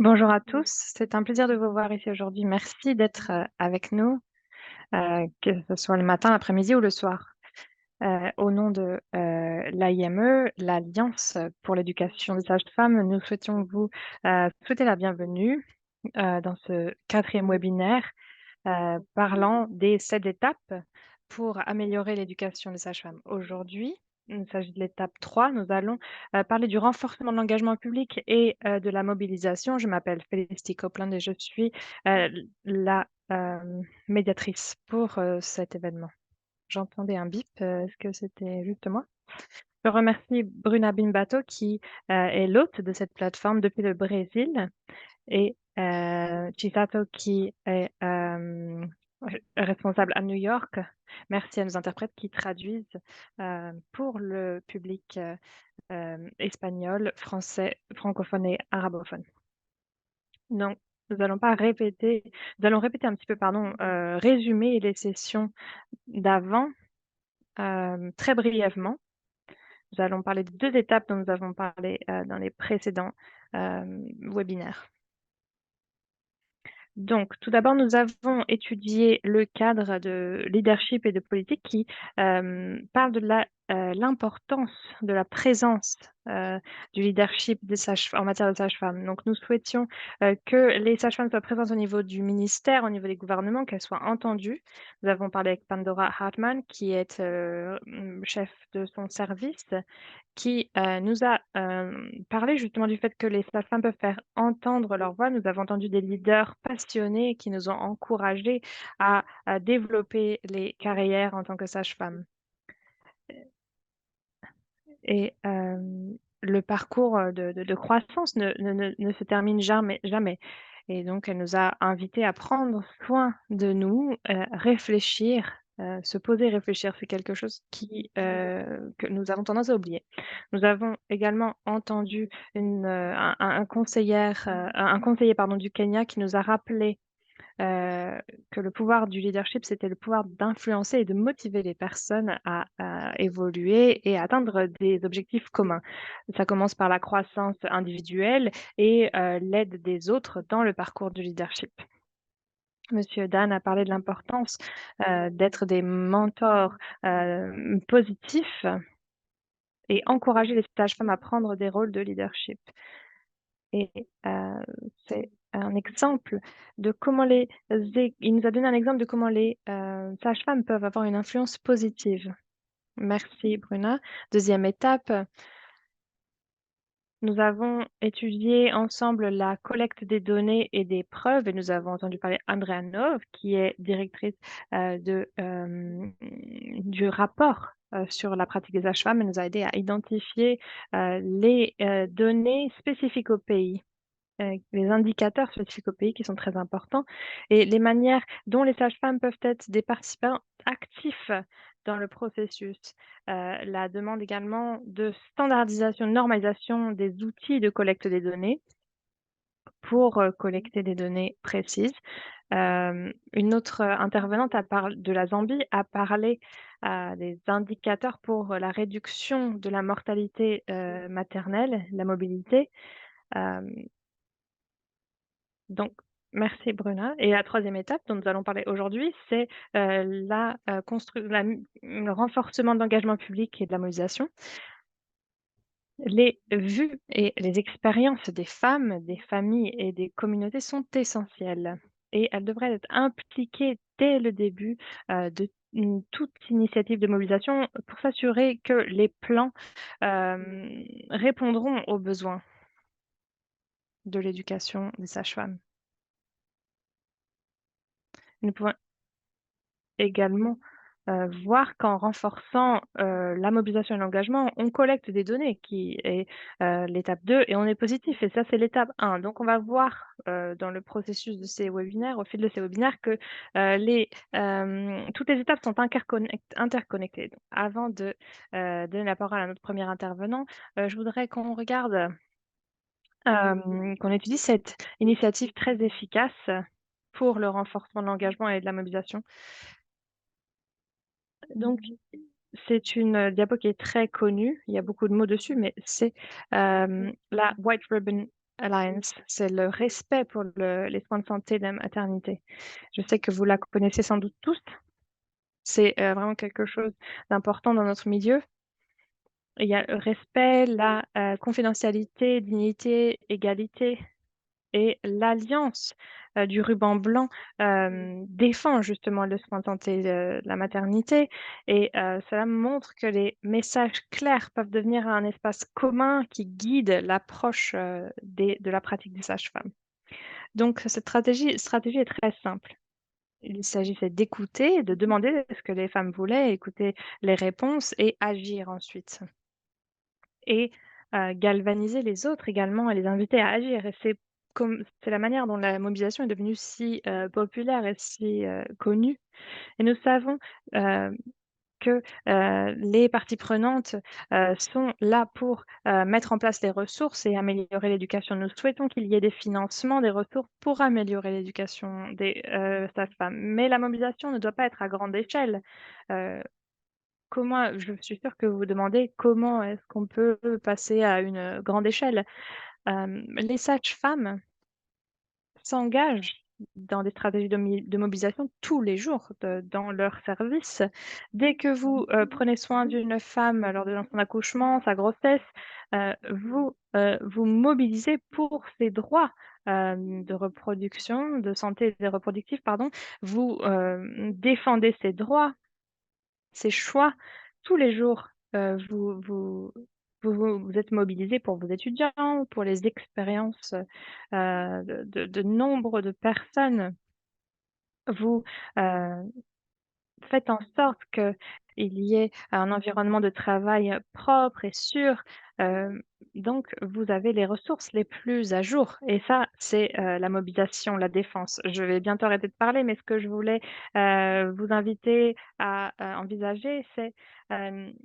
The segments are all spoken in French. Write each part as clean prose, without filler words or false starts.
Bonjour à tous, c'est un plaisir de vous voir ici aujourd'hui. Merci d'être avec nous, que ce soit le matin, l'après-midi ou le soir. Au nom de l'AIME, l'Alliance pour l'éducation des sages-femmes, nous souhaitions vous souhaiter la bienvenue dans ce quatrième webinaire parlant des 7 étapes pour améliorer l'éducation des sages-femmes. Aujourd'hui, il s'agit de l'étape 3. Nous allons parler du renforcement de l'engagement public et de la mobilisation. Je m'appelle Félicity Copeland et je suis la médiatrice pour cet événement. J'entendais un bip. Est-ce que c'était juste moi? Je remercie Bruna Bimbato qui est l'hôte de cette plateforme depuis le Brésil et Chisato qui est responsable à New York. Merci à nos interprètes qui traduisent pour le public espagnol, français, francophone et arabophone. Donc, nous allons pas répéter, nous allons répéter un petit peu, pardon, résumer les sessions d'avant très brièvement. Nous allons parler de 2 étapes dont nous avons parlé dans les précédents webinaires. Donc, tout d'abord, nous avons étudié le cadre de leadership et de politique qui parle de l'importance de la présence du leadership en matière de sages-femmes. Donc, nous souhaitions que les sages-femmes soient présentes au niveau du ministère, au niveau des gouvernements, qu'elles soient entendues. Nous avons parlé avec Pandora Hartmann, qui est chef de son service, qui nous a parlé justement du fait que les sages-femmes peuvent faire entendre leur voix. Nous avons entendu des leaders passionnés qui nous ont encouragés à développer les carrières en tant que sage-femme. Et le parcours de croissance ne se termine jamais. Et donc, elle nous a invités à prendre soin de nous, réfléchir, se poser, réfléchir. C'est quelque chose que nous avons tendance à oublier. Nous avons également entendu un conseiller pardon, du Kenya qui nous a rappelé que le pouvoir du leadership, c'était le pouvoir d'influencer et de motiver les personnes à évoluer et à atteindre des objectifs communs. Ça commence par la croissance individuelle et l'aide des autres dans le parcours du leadership. Monsieur Dan a parlé de l'importance d'être des mentors positifs et encourager les sages-femmes à prendre des rôles de leadership. Et c'est un exemple de comment il nous a donné un exemple de comment les sages-femmes peuvent avoir une influence positive. Merci Bruna. Deuxième étape, nous avons étudié ensemble la collecte des données et des preuves et nous avons entendu parler Andrea Nov, qui est directrice du rapport sur la pratique des sages-femmes. Elle nous a aidé à identifier les données spécifiques au pays. Les indicateurs spécifiques au pays qui sont très importants et les manières dont les sages-femmes peuvent être des participants actifs dans le processus. La demande également de standardisation, de normalisation des outils de collecte des données pour collecter des données précises. Une autre intervenante de la Zambie a parlé des indicateurs pour la réduction de la mortalité maternelle, la mobilité. Donc, merci Bruna. Et la troisième étape dont nous allons parler aujourd'hui, c'est le renforcement de l'engagement public et de la mobilisation. Les vues et les expériences des femmes, des familles et des communautés sont essentielles et elles devraient être impliquées dès le début de toute initiative de mobilisation pour s'assurer que les plans répondront aux besoins de l'éducation des sages-femmes. Nous pouvons également voir qu'en renforçant la mobilisation et l'engagement, on collecte des données qui est l'étape 2 et on est positif et ça c'est l'étape 1. Donc on va voir dans le processus de ces webinaires, au fil de ces webinaires que toutes les étapes sont interconnectées. Donc, avant de donner la parole à notre premier intervenant, je voudrais qu'on regarde, qu'on étudie cette initiative très efficace pour le renforcement de l'engagement et de la mobilisation. Donc, c'est une diapo qui est très connue, il y a beaucoup de mots dessus, mais c'est la White Ribbon Alliance. C'est le respect pour les soins de santé de la maternité. Je sais que vous la connaissez sans doute tous. C'est, vraiment quelque chose d'important dans notre milieu. Il y a le respect, la, confidentialité, dignité, égalité et l'alliance, du ruban blanc, défend justement le soin de santé de la maternité et cela montre que les messages clairs peuvent devenir un espace commun qui guide l'approche, des de la pratique des sages-femmes. Donc cette stratégie est très simple. Il s'agissait d'écouter, de demander ce que les femmes voulaient, écouter les réponses et agir ensuite. Et galvaniser les autres également et les inviter à agir et c'est la manière dont la mobilisation est devenue si, populaire et si, connue et nous savons, heu, que, les parties prenantes, sont là pour, mettre en place les ressources et améliorer l'éducation. Nous souhaitons qu'il y ait des financements, des ressources pour améliorer l'éducation des, sages-femmes. Mais la mobilisation ne doit pas être à grande échelle. Heu je suis sûre que vous vous demandez comment est-ce qu'on peut passer à une, grande échelle? Les sages-femmes s'engagent dans des stratégies de mobilisation tous les jours dans leur service. Dès que vous, prenez soin d'une femme lors de son accouchement, sa grossesse, vous mobilisez pour ses droits, de reproduction, de santé et reproductive, pardon. Vous, défendez ses droits, ces choix, tous les jours, vous êtes mobilisés pour vos étudiants, pour les expériences, de nombre de personnes. Vous, heu faites en sorte qu'il y ait un environnement de travail, propre et sûr, hem, donc vous avez les ressources les plus à jour et ça, c'est, la mobilisation, la défense. Je vais bientôt arrêter de parler, mais ce que je voulais, vous inviter à, envisager, c'est,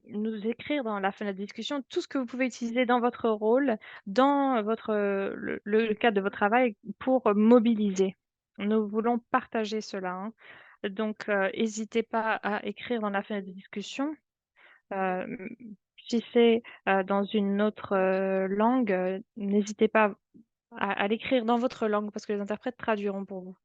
nous écrire dans la fenêtre de discussion tout ce que vous pouvez utiliser dans votre rôle, dans votre, le cadre de votre travail pour mobiliser. Nous voulons partager cela, hein. Donc, hésitez pas à écrire dans la fenêtre de discussion. Hem, Si c'est, dans une autre, langue, n'hésitez pas à l'écrire dans votre langue parce que les interprètes traduiront pour vous.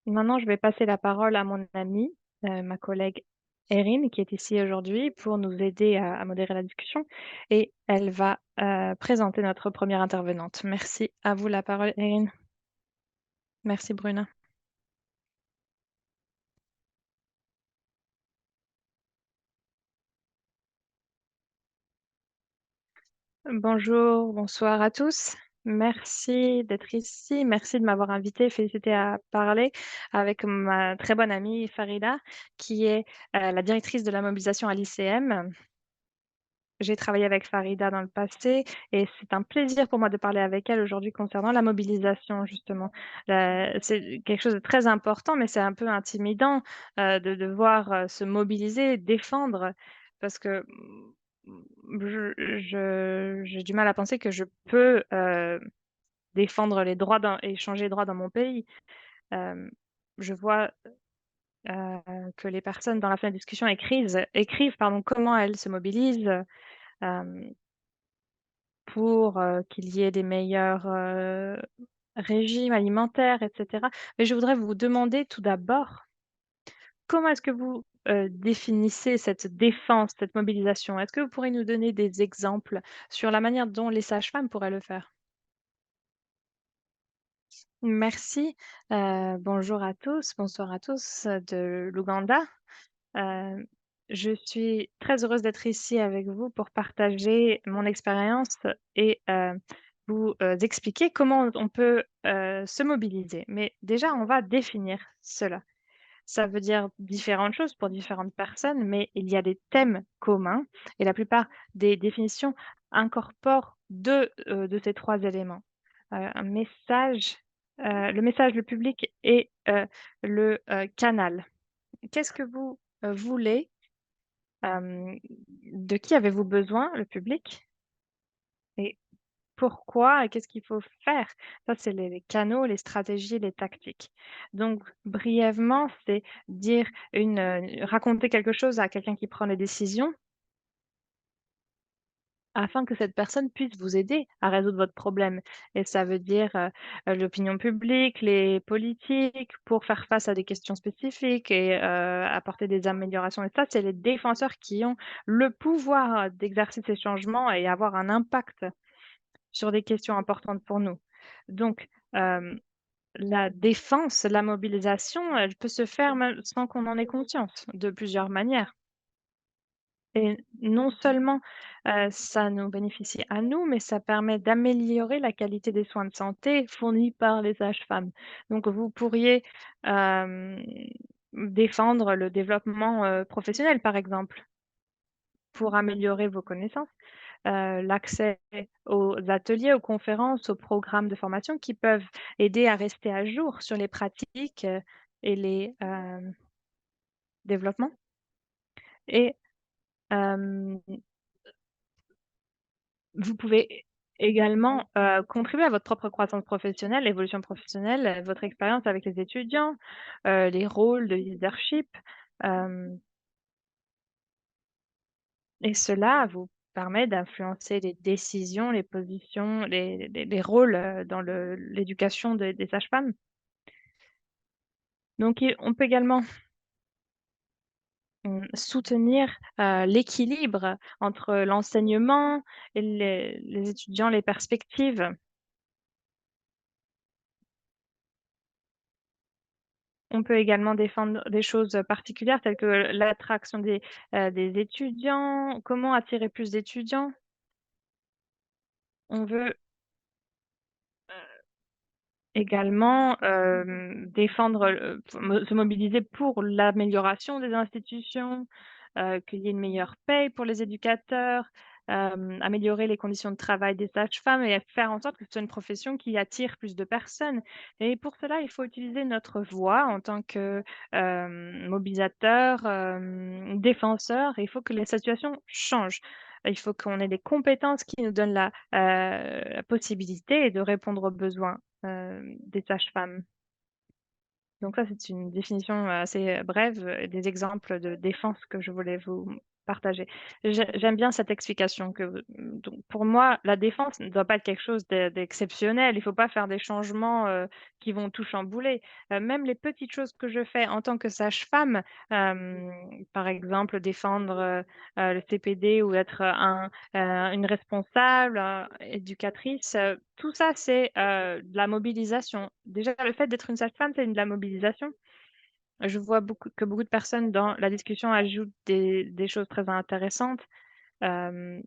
Maintenant, je vais passer la parole à mon amie, ma collègue Erin, qui est ici aujourd'hui pour nous aider à modérer la discussion et elle va, présenter notre première intervenante. Merci. À vous la parole, Erin. Merci Bruna. Bonjour, bonsoir à tous. Merci d'être ici. Merci de m'avoir invitée, félicité à parler avec ma très bonne amie Farida, qui est, la directrice de la mobilisation à l'ICM. J'ai travaillé avec Farida dans le passé et c'est un plaisir pour moi de parler avec elle aujourd'hui concernant la mobilisation justement. C'est quelque chose de très important, mais c'est un peu intimidant, de devoir, se mobiliser, défendre parce que, j'ai du mal à penser que je peux, défendre les droits et changer les droits dans mon pays. Hem, je vois, que les personnes dans la fin de discussion écrivent pardon, comment elles se mobilisent, hem pour, qu'il y ait des meilleurs, régimes alimentaires et cetera. Mais je voudrais vous demander tout d'abord, comment est-ce que vous, définissez cette défense, cette mobilisation? Est-ce que vous pourriez nous donner des exemples sur la manière dont les sages-femmes pourraient le faire? Merci, bonjour à tous, bonsoir à tous, de l'Ouganda. Heu, je suis très heureuse d'être ici avec vous pour partager mon expérience et vous, expliquer comment on peut, se mobiliser. Mais déjà, on va définir cela. Ça veut dire différentes choses pour différentes personnes, mais il y a des thèmes communs et la plupart des définitions incorporent 2 de ces 3 éléments. Un message, le message, le public et le, canal. Qu'est-ce que vous, voulez? De qui avez-vous besoin, le public? Et pourquoi et qu'est-ce qu'il faut faire? Ça, c'est les canaux, les stratégies, les tactiques. Donc brièvement, c'est dire raconter quelque chose à quelqu'un qui prend les décisions afin que cette personne puisse vous aider à résoudre votre problème et ça veut dire, l'opinion publique, les politiques, pour faire face à des questions spécifiques et apporter des améliorations et ça, c'est les défenseurs qui ont le pouvoir d'exercer ces changements et avoir un impact sur des questions importantes pour nous. Donc, hem, la défense, la mobilisation, elle peut se faire même sans qu'on en ait conscience, de plusieurs manières. Et non seulement, ça nous bénéficie à nous, mais ça permet d'améliorer la qualité des soins de santé fournis par les sages-femmes. Donc vous pourriez, hem, défendre le développement, professionnel, par exemple, pour améliorer vos connaissances, l'accès aux ateliers, aux conférences, aux programmes de formation qui peuvent aider à rester à jour sur les pratiques, et les, développements et hem vous pouvez également, contribuer à votre propre croissance professionnelle, évolution professionnelle, votre expérience avec les étudiants, les rôles de leadership, hem et cela vous permet d'influencer les décisions, les positions, les rôles, dans l'éducation des sages-femmes. Donc on peut également, soutenir, l'équilibre entre l'enseignement et les étudiants, les perspectives. On peut également défendre des choses, particulières telles que l'attraction des étudiants. Comment attirer plus d'étudiants? On veut également, défendre, se mobiliser pour l'amélioration des institutions, qu'il y ait une meilleure paye pour les éducateurs, améliorer les conditions de travail des sages-femmes et faire en sorte que ce soit une profession qui attire plus de personnes et pour cela, il faut utiliser notre voix en tant que, mobilisateur, défenseur. Il faut que les situations changent. Il faut qu'on ait des compétences qui nous donnent la possibilité de répondre aux besoins des sages-femmes. Donc ça, c'est une définition assez brève, des exemples de défense que je voulais vous partager. J'aime bien cette explication donc pour moi, la défense ne doit pas être quelque chose d'exceptionnel. Il ne faut pas faire des changements, qui vont tout chambouler. Même les petites choses que je fais en tant que sage-femme, par exemple défendre, le CPD ou être, une responsable, éducatrice, tout ça, c'est, de la mobilisation. Déjà, le fait d'être une sage-femme, c'est de la mobilisation. Je vois beaucoup de personnes dans la discussion ajoutent des choses très intéressantes, hem,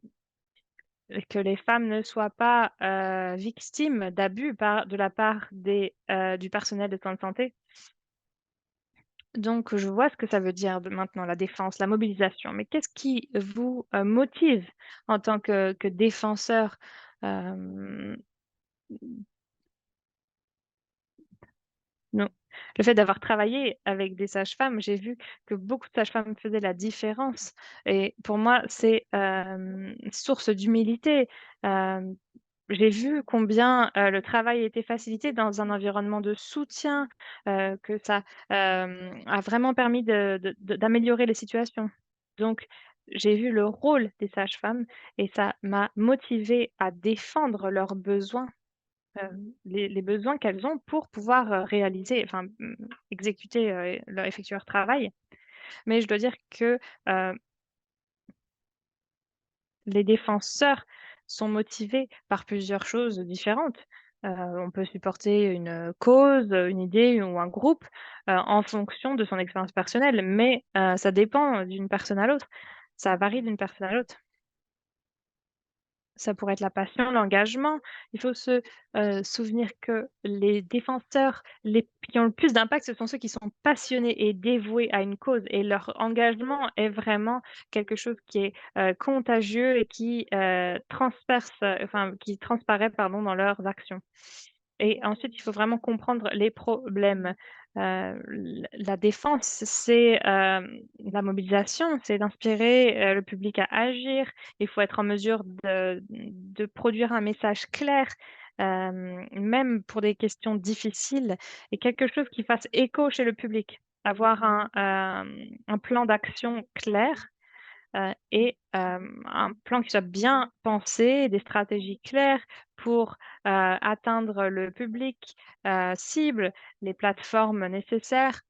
que les femmes ne soient pas, victimes d'abus de la part du personnel de soins de santé. Donc je vois ce que ça veut dire de maintenant la défense, la mobilisation. Mais qu'est-ce qui vous, motive en tant que défenseur, hem Non. Le fait d'avoir travaillé avec des sages-femmes, j'ai vu que beaucoup de sages-femmes faisaient la différence et pour moi, c'est, source d'humilité. Hem, j'ai vu combien, le travail était facilité dans un environnement de soutien, que ça, a vraiment permis d'améliorer les situations. Donc j'ai vu le rôle des sages-femmes et ça m'a motivée à défendre leurs besoins. Les besoins qu'elles ont pour pouvoir, réaliser enfin, exécuter, effectuer leur travail. Mais je dois dire que, heu, les défenseurs sont motivés par plusieurs choses différentes. On peut supporter une, cause, une idée ou un groupe, en fonction de son expérience personnelle, mais ça dépend d'une personne à l'autre. Ça varie d'une personne à l'autre. Ça pourrait être la passion, l'engagement. Il faut se, souvenir que les défenseurs, les qui ont le plus d'impact, ce sont ceux qui sont passionnés et dévoués à une cause et leur engagement est vraiment quelque chose qui est, contagieux et qui, transperce, enfin qui transparaît pardon dans leurs actions. Et ensuite, il faut vraiment comprendre les problèmes. La défense, c'est, la mobilisation, c'est d'inspirer, le public à agir. Il faut être en mesure de produire un message clair, même pour des questions difficiles et quelque chose qui fasse écho chez le public. Avoir un plan d'action clair, et un plan qui soit bien pensé, des stratégies claires pour, atteindre le public, cible, les plateformes nécessaires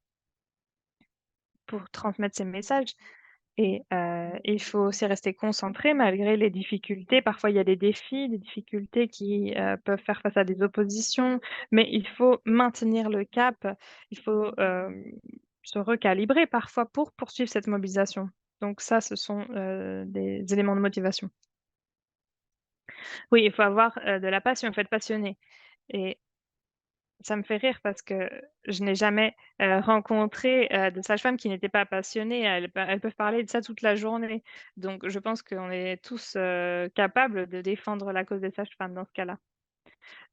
pour transmettre ces messages. Et il faut aussi rester concentré malgré les difficultés. Parfois, il y a des défis, des difficultés qui, peuvent faire face à des oppositions, mais il faut maintenir le cap. Il faut, se recalibrer parfois pour poursuivre cette mobilisation. Donc ça, ce sont, des éléments de motivation. Oui, il faut avoir, de la passion, il faut être passionné et ça me fait rire parce que je n'ai jamais, rencontré, de sages-femmes qui n'étaient pas passionnées. Elles peuvent parler de ça toute la journée. Donc je pense qu'on est tous, capables de défendre la cause des sages-femmes dans ce cas-là.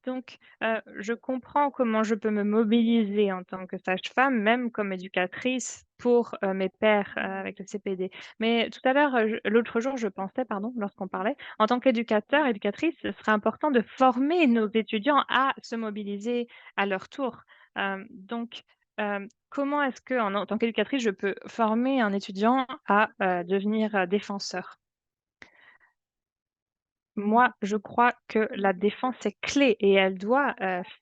Donc, je comprends comment je peux me mobiliser en tant que sage-femme, même comme éducatrice pour, mes pairs, avec le CPD. Mais tout à l'heure, l'autre jour, je pensais, pardon, lorsqu'on parlait, en tant qu'éducateur, éducatrice, ce serait important de former nos étudiants à se mobiliser à leur tour. Donc, comment est-ce que, en tant qu'éducatrice, je peux former un étudiant à, devenir, défenseur? Moi, je crois que la défense est clé et elle doit,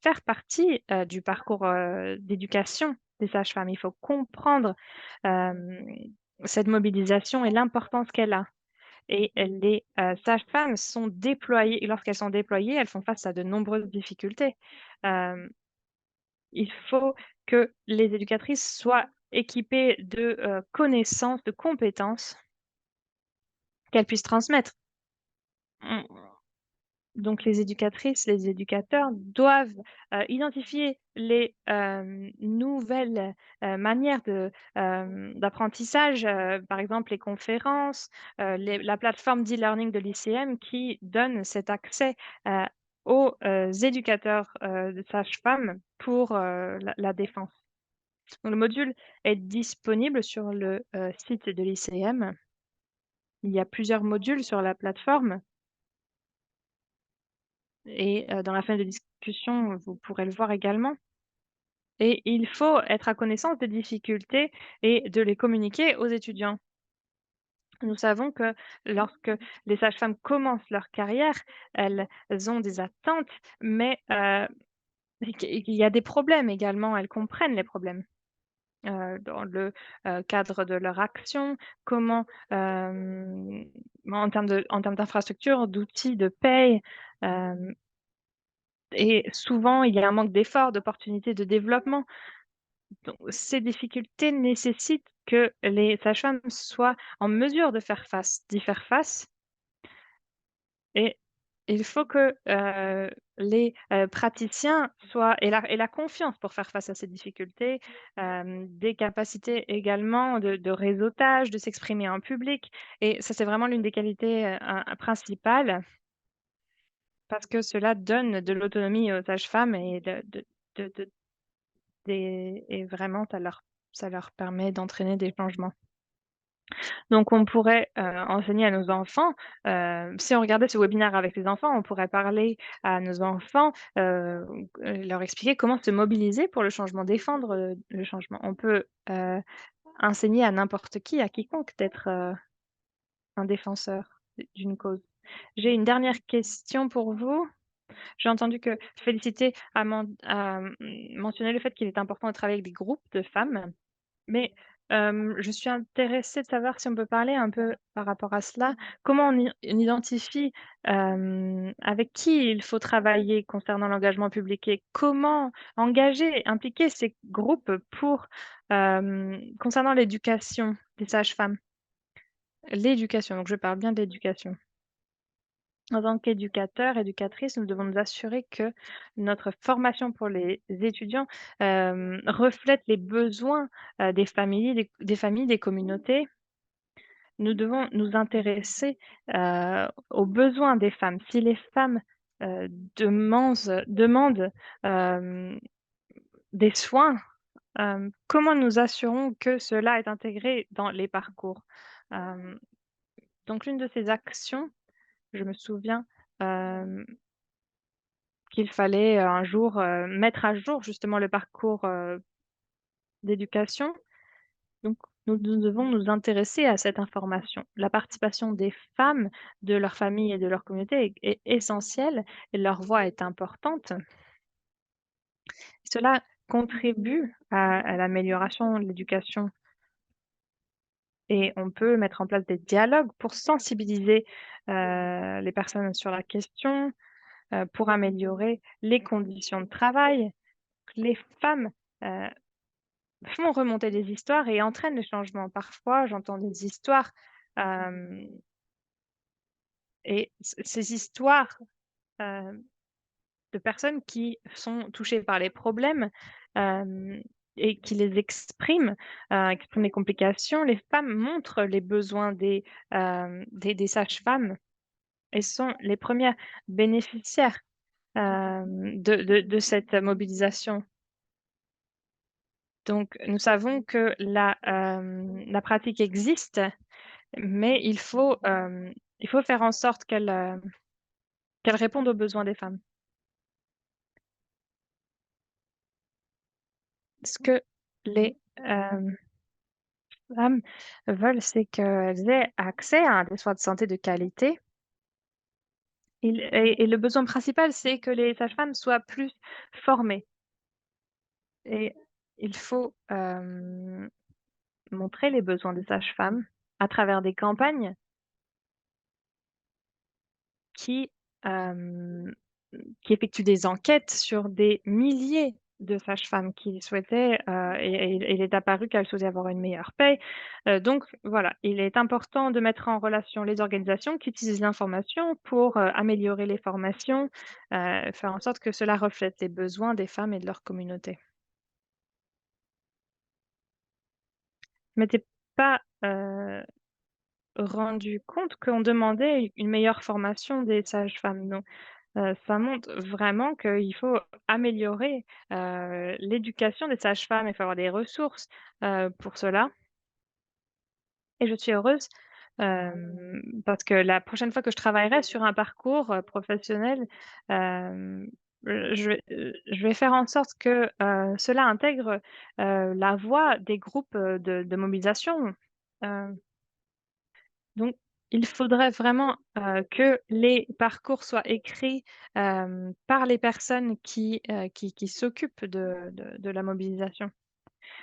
faire partie, du parcours, d'éducation des sages-femmes. Il faut comprendre, hem, cette mobilisation et l'importance qu'elle a et les, sages-femmes sont déployées et lorsqu'elles sont déployées, elles font face à de nombreuses difficultés. Hem, il faut que les éducatrices soient équipées de, connaissances, de compétences qu'elles puissent transmettre. Donc les éducatrices, les éducateurs doivent, identifier les, nouvelles, manières d'apprentissage, par exemple les conférences, la plateforme d'e-learning de l'ICM qui donne cet accès, heu, aux, éducateurs, de sages-femmes pour, la défense. Donc le module est disponible sur le, site de l'ICM. Il y a plusieurs modules sur la plateforme. Et dans la fenêtre de discussion, vous pourrez le voir également et il faut être à connaissance des difficultés et de les communiquer aux étudiants. Nous savons que lorsque les sages-femmes commencent leur carrière, elles ont des attentes, mais il y a des problèmes également, elles comprennent les problèmes, dans le, cadre de leur action, comment, en termes d'infrastructures, d'outils, de paye, hem et souvent, il y a un manque d'efforts, d'opportunités de développement. Donc ces difficultés nécessitent que les sages-femmes soient en mesure d'y faire face et il faut que, les, praticiens soient aient la confiance pour faire face à ces difficultés, des capacités également de réseautage, de s'exprimer en public et ça, c'est vraiment l'une des qualités, principales parce que cela donne de l'autonomie aux sages-femmes et de et vraiment ça leur permet d'entraîner des changements. Donc on pourrait, enseigner à nos enfants, si on regardait ce webinaire avec les enfants, on pourrait parler à nos enfants, leur expliquer comment se mobiliser pour le changement, défendre, le changement. On peut, enseigner à n'importe qui, à quiconque d'être, un défenseur d'une cause. J'ai une dernière question pour vous. J'ai entendu que Félicité a mentionné le fait qu'il est important de travailler avec des groupes de femmes. Mais, je suis intéressée de savoir si on peut parler un peu par rapport à cela. Comment on identifie, avec qui il faut travailler concernant l'engagement public et comment engager, impliquer ces groupes pour, concernant l'éducation des sages-femmes? L'éducation, donc je parle bien de l'éducation. En tant qu'éducateur, éducatrice, nous devons nous assurer que notre formation pour les étudiants, reflète les besoins, des familles, des communautés. Nous devons nous intéresser, aux besoins des femmes. Si les femmes, demandent, hem, des soins, comment nous assurons que cela est intégré dans les parcours? Hem, donc l'une de ces actions, je me souviens, hem qu'il fallait, un jour, mettre à jour justement le parcours, d'éducation. Donc nous devons nous intéresser à cette information. La participation des femmes, de leur famille et de leur communauté est essentielle et leur voix est importante. Cela contribue à l'amélioration de l'éducation et on peut mettre en place des dialogues pour sensibiliser, les personnes sur la question, pour améliorer les conditions de travail. Les femmes, heu, font remonter des histoires et entraînent les changements. Parfois, j'entends des histoires, hem et ces histoires, heu, de personnes qui sont touchées par les problèmes, hem et qui les expriment les complications. Les femmes montrent les besoins des sages-femmes et sont les premières bénéficiaires, de cette mobilisation. Donc nous savons que la pratique existe, mais il faut faire en sorte qu'elle réponde aux besoins des femmes. Ce que les, femmes veulent, c'est qu'elles aient accès à des soins de santé de qualité. Et le besoin principal, c'est que les sages-femmes soient plus formées et il faut, montrer les besoins des sages-femmes à travers des campagnes qui, hem, qui effectuent des enquêtes sur des milliers de sages-femmes qui souhaitaient, et il est apparu qu'elles souhaitaient avoir une meilleure paie. Donc voilà, il est important de mettre en relation les organisations qui utilisent l'information pour, améliorer les formations, faire en sorte que cela reflète les besoins des femmes et de leur communauté. Je m'étais pas, rendu compte qu'on demandait une meilleure formation des sages-femmes, donc ça montre vraiment qu'il faut améliorer, l'éducation des sages-femmes. Il faut avoir des ressources, pour cela et je suis heureuse, parce que la prochaine fois que je travaillerai sur un parcours, professionnel, hem, je vais faire en sorte que, cela intègre, la voix des groupes, de mobilisation. Heu Donc, il faudrait vraiment, que les parcours soient écrits, par les personnes qui s'occupent de la mobilisation.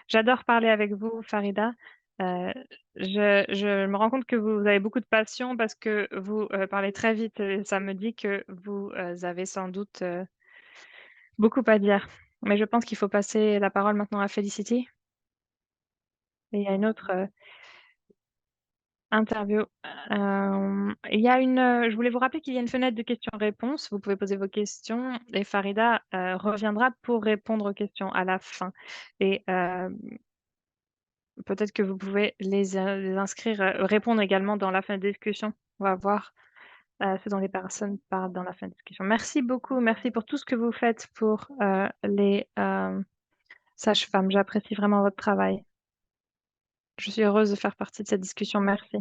J'adore parler avec vous, Farida. Heu, je me rends compte que vous avez beaucoup de passion parce que vous, parlez très vite et ça me dit que vous, avez sans doute, beaucoup à dire. Mais je pense qu'il faut passer la parole maintenant à Felicity et il y a une autre, interview. Il y a je voulais vous rappeler qu'il y a une fenêtre de questions-réponses. Vous pouvez poser vos questions et Farida, reviendra pour répondre aux questions à la fin et peut-être que vous pouvez les inscrire, répondre également dans la fin de discussion. On va voir, ce dont les personnes parlent dans la fin de discussion. Merci beaucoup, merci pour tout ce que vous faites pour, les, sages-femmes. J'apprécie vraiment votre travail. Je suis heureuse de faire partie de cette discussion. Merci.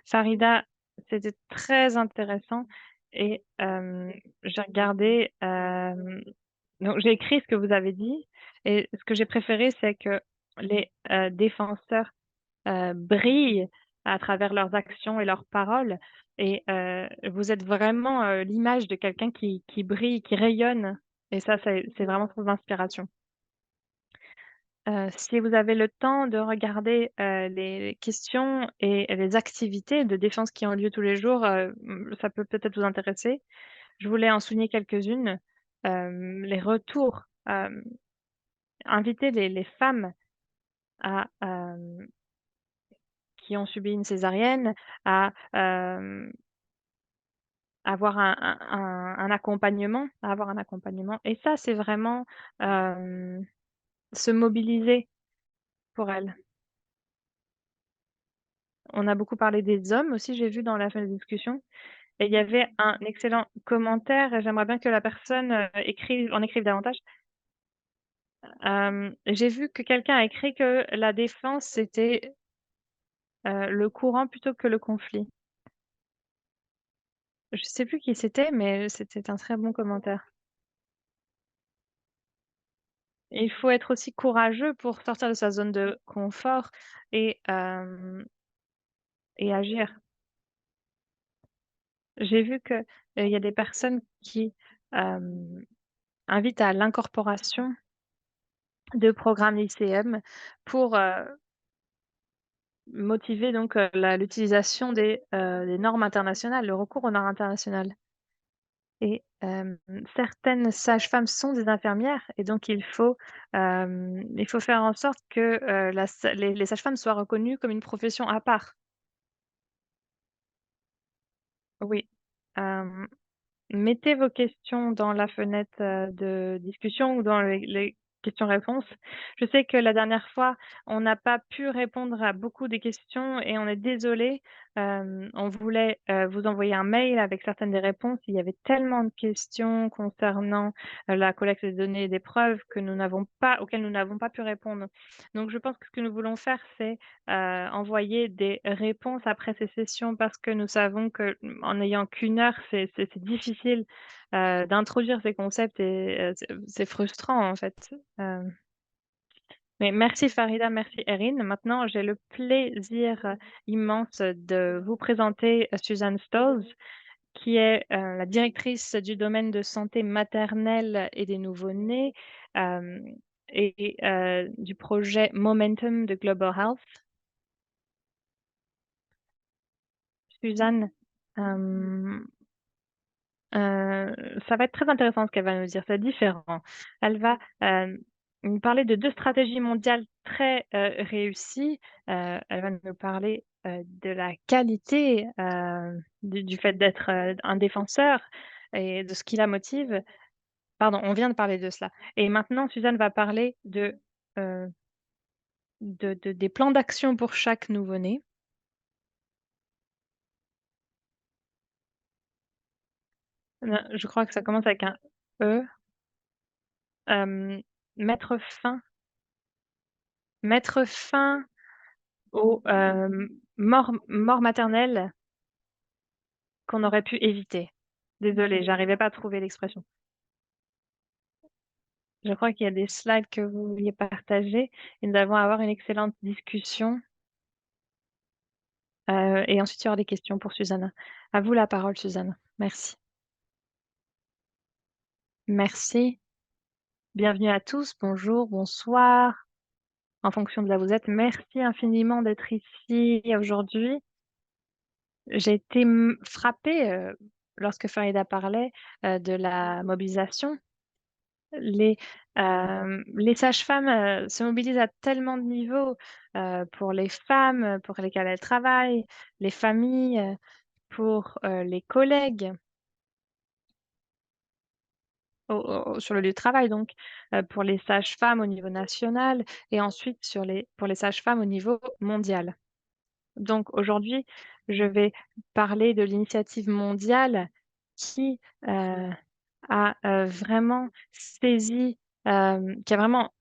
Farida, c'était très intéressant et j'ai regardé, donc j'ai écrit ce que vous avez dit et ce que j'ai préféré, c'est que les, défenseurs, brillent à travers leurs actions et leurs paroles et vous êtes vraiment, l'image de quelqu'un qui brille, qui rayonne et ça, c'est vraiment source d'inspiration. Si vous avez le temps de regarder, les questions et les activités de défense qui ont lieu tous les jours, ça peut peut-être vous intéresser. Je voulais en souligner quelques-unes. Les retours, inviter les femmes à, qui ont subi une césarienne à, avoir un accompagnement et ça, c'est vraiment, se mobiliser pour elles. On a beaucoup parlé des hommes aussi, j'ai vu dans la fin de discussion. Et il y avait un excellent commentaire et j'aimerais bien que la personne, écrive davantage. J'ai vu que quelqu'un a écrit que la défense, c'était, le courant plutôt que le conflit. Je sais plus qui c'était, mais c'était un très bon commentaire. il faut être aussi courageux pour sortir de sa zone de confort et agir. J'ai vu que, il y a des personnes qui, hem, invitent à l'incorporation de programmes lycéens pour, motiver donc, l'utilisation des normes internationales, le recours aux normes internationales et certaines sages-femmes sont des infirmières et donc il faut faire en sorte que, la sa les sages-femmes soient reconnues comme une profession à part. Oui, hem mettez vos questions dans la fenêtre, de discussion ou dans les questions-réponses. Je sais que la dernière fois, on n'a pas pu répondre à beaucoup des questions et on est désolé. On voulait, vous envoyer un mail avec certaines des réponses. Il y avait tellement de questions concernant, la collecte des données et des preuves que nous n'avons pas auxquelles nous n'avons pas pu répondre. Donc je pense que ce que nous voulons faire, c'est, envoyer des réponses après ces sessions parce que nous savons que, en n'ayant qu'une heure, c'est difficile, d'introduire ces concepts et c'est frustrant, en fait. Mais merci Farida, merci Erin. Maintenant, j'ai le plaisir, immense de vous présenter, Suzanne Stolz, qui est, la directrice du domaine de santé maternelle et des nouveau-nés, hem du projet Momentum de Global Health. Suzanne, hem, ça va être très intéressant ce qu'elle va nous dire, c'est différent. Elle va, nous parler de 2 stratégies mondiales très, réussies. Elle va nous parler, de la qualité, du fait d'être, un défenseur et de ce qui la motive. Pardon, on vient de parler de cela et maintenant Suzanne va parler heu, des plans d'action pour chaque nouveau-né. Je crois que ça commence avec un E. Hem, mettre fin mettre fin aux, morts maternelles qu'on aurait pu éviter. Désolée, j'arrivais pas à trouver l'expression. Je crois qu'il y a des slides que vous vouliez partager et nous allons avoir une excellente discussion, et ensuite il y aura des questions pour Suzanne. À vous la parole Suzanne. Merci. Merci. Bienvenue à tous. Bonjour, bonsoir, en fonction de là où vous êtes. Merci infiniment d'être ici aujourd'hui. J'ai été, frappée, lorsque Farida parlait, de la mobilisation. Les, les sages-femmes, se mobilisent à tellement de niveaux, pour les femmes, pour lesquelles elles travaillent, les familles, pour, les collègues sur le lieu de travail donc, pour les sages-femmes au niveau national et ensuite pour les sages-femmes au niveau mondial. Donc aujourd'hui, je vais parler de l'initiative mondiale qui, a, vraiment saisi, qui a vraiment,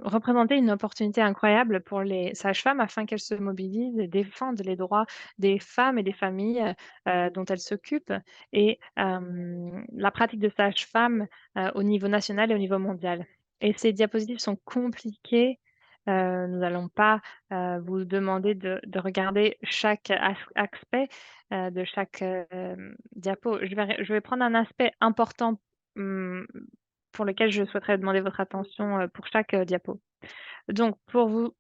représenté une opportunité incroyable pour les sages-femmes afin qu'elles se mobilisent et défendent les droits des femmes et des familles, dont elles s'occupent et la pratique de sage-femme, au niveau national et au niveau mondial. Et ces diapositives sont compliquées, nous n'allons pas, vous demander de regarder chaque aspect, de chaque, diapo. Je vais prendre un aspect important, mmh, pour lequel je souhaiterais demander votre attention, pour chaque, diapo. Donc pour vous,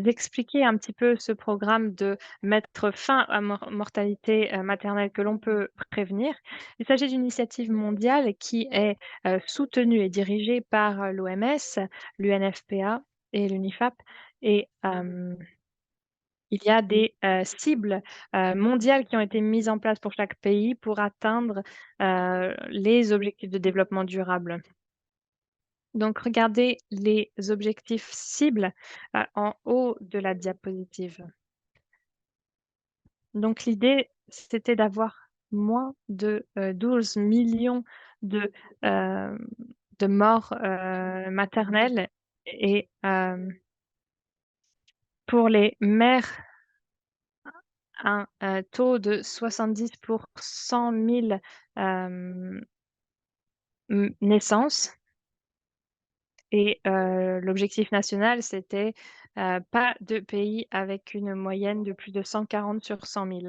expliquer un petit peu ce programme de mettre fin à mortalité, maternelle que l'on peut prévenir, il s'agit d'une initiative mondiale qui est, soutenue et dirigée par, l'OMS, l'UNFPA et l'UNIFAP et il y a des, cibles, mondiales qui ont été mises en place pour chaque pays pour atteindre, les objectifs de développement durable. Donc regardez les objectifs cibles, en haut de la diapositive. Donc l'idée, c'était d'avoir moins de, 12 millions de, hem, de morts, maternelles et pour les mères un, taux de 70 pour 100 000 naissances et l'objectif national, c'était, pas de pays avec une moyenne de plus de 140 sur 100 000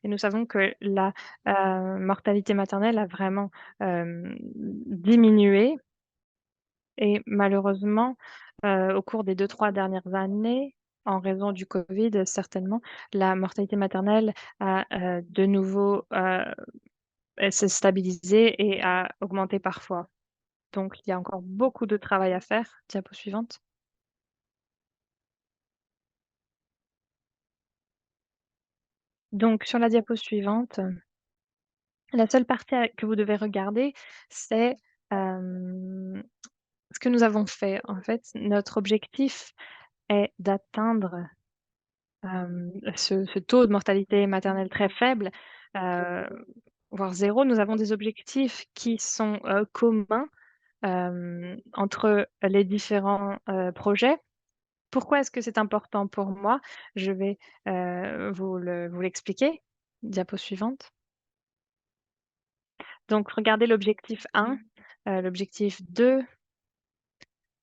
et nous savons que la, mortalité maternelle a vraiment, diminué et malheureusement, au cours des 2-3 dernières années, en raison du covid certainement, la mortalité maternelle a, de nouveau, elle s'est stabilisée et a augmenté parfois. Donc il y a encore beaucoup de travail à faire. Diapo suivante. Donc sur la diapo suivante, la seule partie à que vous devez regarder, c'est, hem, ce que nous avons fait. En fait, notre objectif est d'atteindre, ce taux de mortalité maternelle très faible, heu, voire zéro. Nous avons des objectifs qui sont, communs, entre les différents, projets. Pourquoi est-ce que c'est important pour moi? Je vais, vous l'expliquer. Diapo suivante. Donc regardez l'objectif 1, l'objectif 2,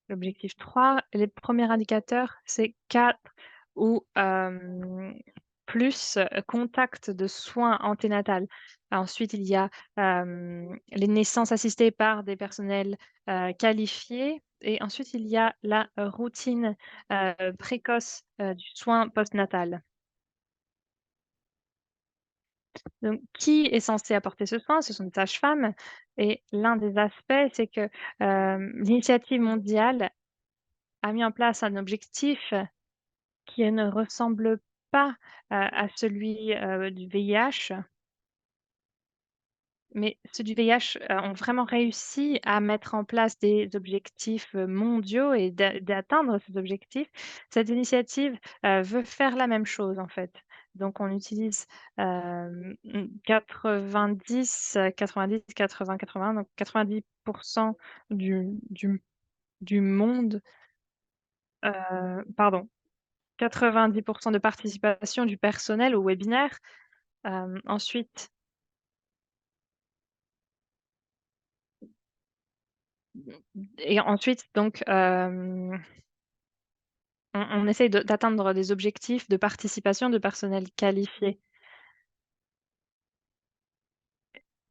l'objectif 3. Les premiers indicateurs, c'est 4 ou plus, contact de soins anténatales. Ensuite, il y a, les naissances assistées par des personnels, qualifiés et ensuite il y a la routine, précoce, du soin postnatal. Donc qui est censé apporter ce soin? Ce sont des sages-femmes et l'un des aspects, c'est que, l'initiative mondiale a mis en place un objectif qui ne ressemble pas, à celui, du VIH, mais ceux du VIH, ont vraiment réussi à mettre en place des objectifs, mondiaux et d'atteindre ces objectifs. Cette initiative, veut faire la même chose, en fait. Donc on utilise, 90-80-80, donc 90 du monde, pardon, 90 de participation du personnel au webinaire. Ensuite et ensuite donc, on essaye d'atteindre des objectifs de participation de personnel qualifié